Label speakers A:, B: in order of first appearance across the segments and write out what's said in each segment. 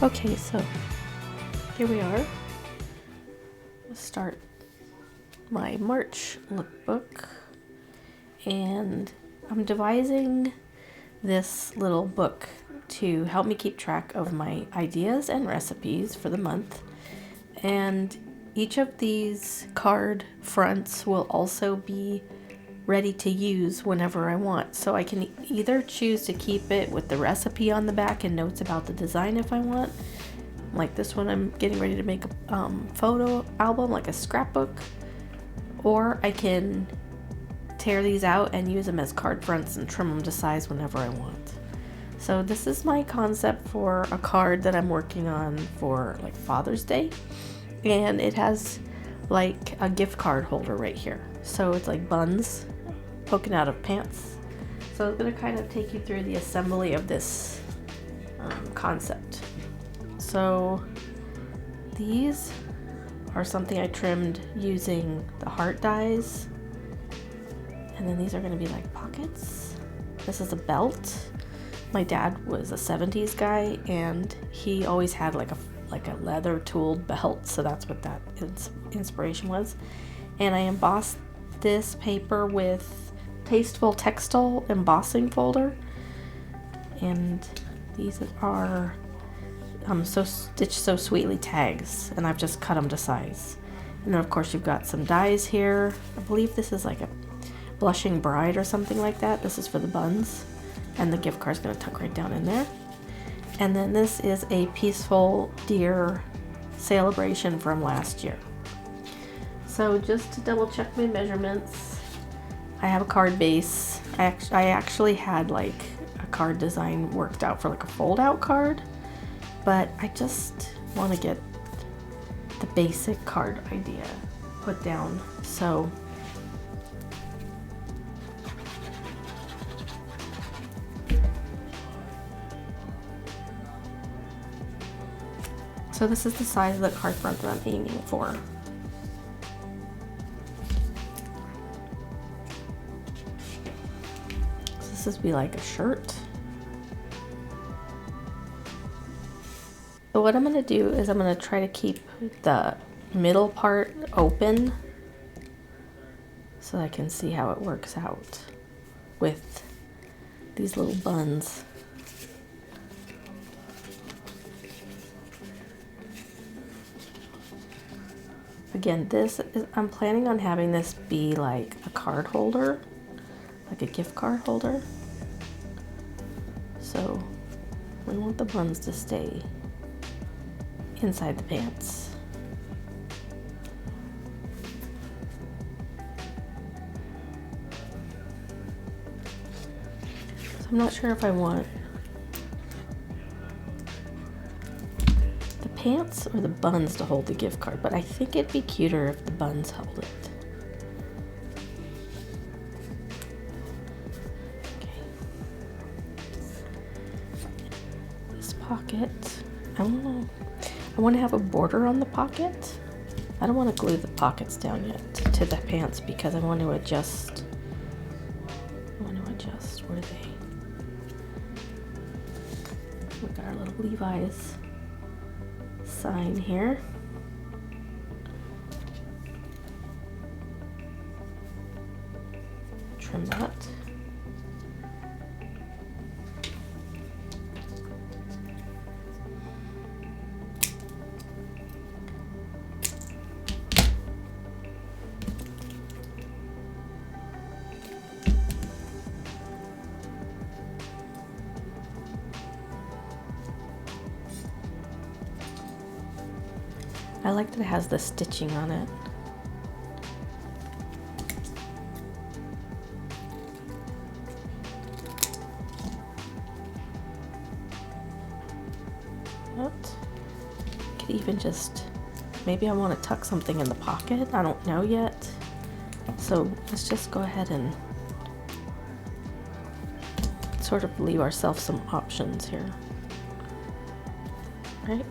A: Okay, so here we are. Let's start my March lookbook, and I'm devising this little book to help me keep track of my ideas and recipes for the month. And each of these card fronts will also be ready to use whenever I want. So I can either choose to keep it with the recipe on the back and notes about the design if I want. Like this one, I'm getting ready to make a photo album, like a scrapbook. Or I can tear these out and use them as card fronts and trim them to size whenever I want. So this is my concept for a card that I'm working on for like Father's Day. And it has like a gift card holder right here. So it's like buns poking out of pants. So I'm going to kind of take you through the assembly of this concept. So these are something I trimmed using the heart dies. And then these are going to be like pockets. This is a belt. My dad was a 70s guy and he always had like a leather tooled belt, so that's what that inspiration was. And I embossed this paper with Tasteful Textile embossing folder, and these are so stitched so sweetly tags, and I've just cut them to size. And then of course you've got some dies here. I believe this is like a blushing bride or something like that. This is for the buns, and the gift card's going to tuck right down in there. And then this is a Peaceful Deer celebration from last year. So just to double check my measurements, I have a card base. I actually had like a card design worked out for like a fold out card, but I just want to get the basic card idea put down. So this is the size of the card front that I'm aiming for. So this would be like a shirt. So what I'm going to do is I'm going to try to keep the middle part open so I can see how it works out with these little buns. Again, I'm planning on having this be like a card holder, like a gift card holder. So we want the buns to stay inside the pants. So I'm not sure if I want pants or the buns to hold the gift card, but I think it'd be cuter if the buns held it. Okay. This pocket, I want to have a border on the pocket. I don't want to glue the pockets down yet to the pants because I want to adjust where we got our little Levi's sign here. Trim that. I like that it has the stitching on it. Could even just, maybe I want to tuck something in the pocket. I don't know yet. So let's just go ahead and sort of leave ourselves some options here. Right?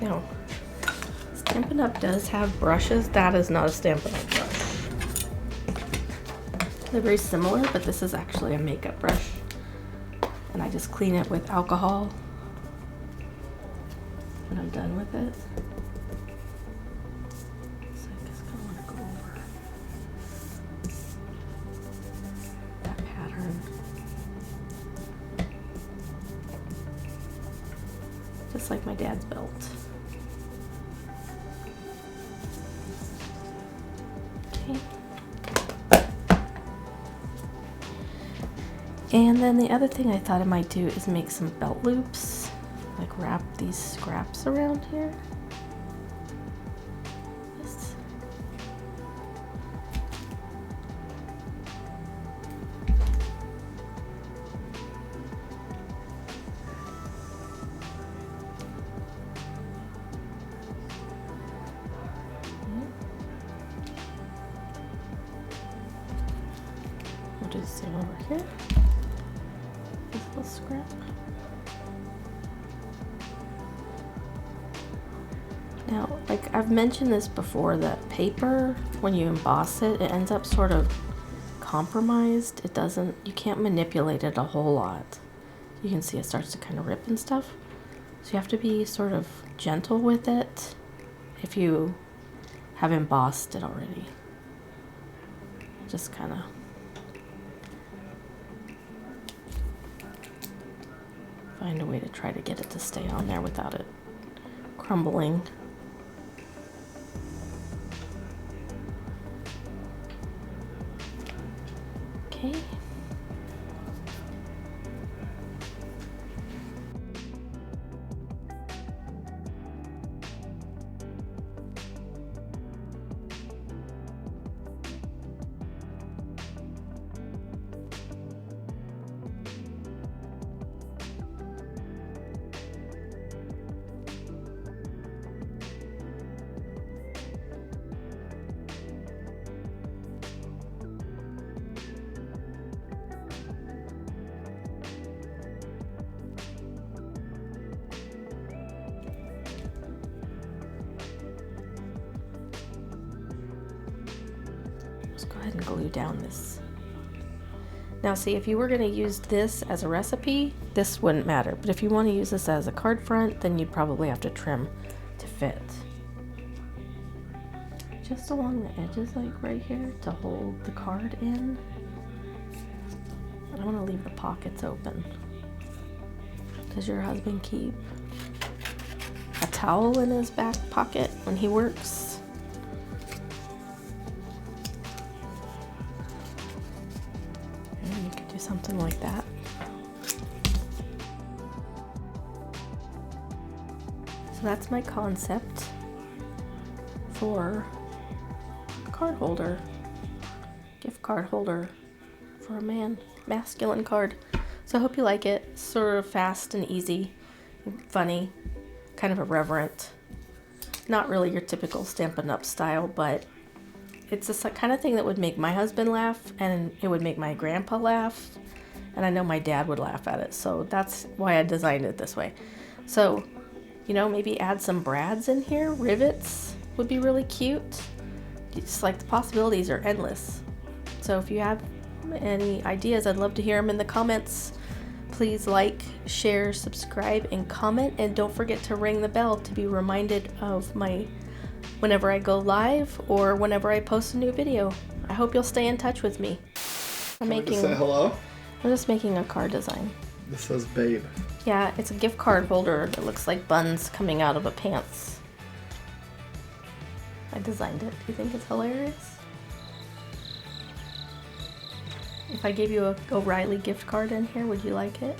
A: Now, Stampin' Up! Does have brushes. That is not a Stampin' Up! Brush. They're very similar, but this is actually a makeup brush. And I just clean it with alcohol when I'm done with it. So I just kind of want to go over that pattern. Just like my dad's belt. Okay. And then the other thing I thought I might do is make some belt loops, like wrap these scraps around here. This. We'll do the same over here. This little scrap. Now, like I've mentioned this before, that paper, when you emboss it, it ends up sort of compromised. It doesn't, you can't manipulate it a whole lot. You can see it starts to kind of rip and stuff. So you have to be sort of gentle with it if you have embossed it already. Just kind of find a way to try to get it to stay on there without it crumbling. Okay. Go ahead and glue down this. Now see, if you were going to use this as a recipe, this wouldn't matter, but if you want to use this as a card front, then you'd probably have to trim to fit. Just along the edges, like right here, to hold the card in. I don't want to leave the pockets open. Does your husband keep a towel in his back pocket when he works? Something like that. So that's my concept for a card holder, gift card holder for a masculine card. So I hope you like it. Sort of fast and easy, funny, kind of irreverent. Not really your typical Stampin' Up! Style, but it's the kind of thing that would make my husband laugh, and it would make my grandpa laugh, and I know my dad would laugh at it, so that's why I designed it this way. So, you know, maybe add some brads in here, rivets would be really cute. Just like the possibilities are endless. So if you have any ideas, I'd love to hear them in the comments. Please like, share, subscribe, and comment, and don't forget to ring the bell to be reminded of whenever I go live or whenever I post a new video. I hope you'll stay in touch with me.
B: Can we just say hello?
A: I'm just making a card design.
B: This says babe.
A: Yeah, it's a gift card holder that looks like buns coming out of a pants. I designed it. Do you think it's hilarious? If I gave you a O'Reilly gift card in here, would you like it?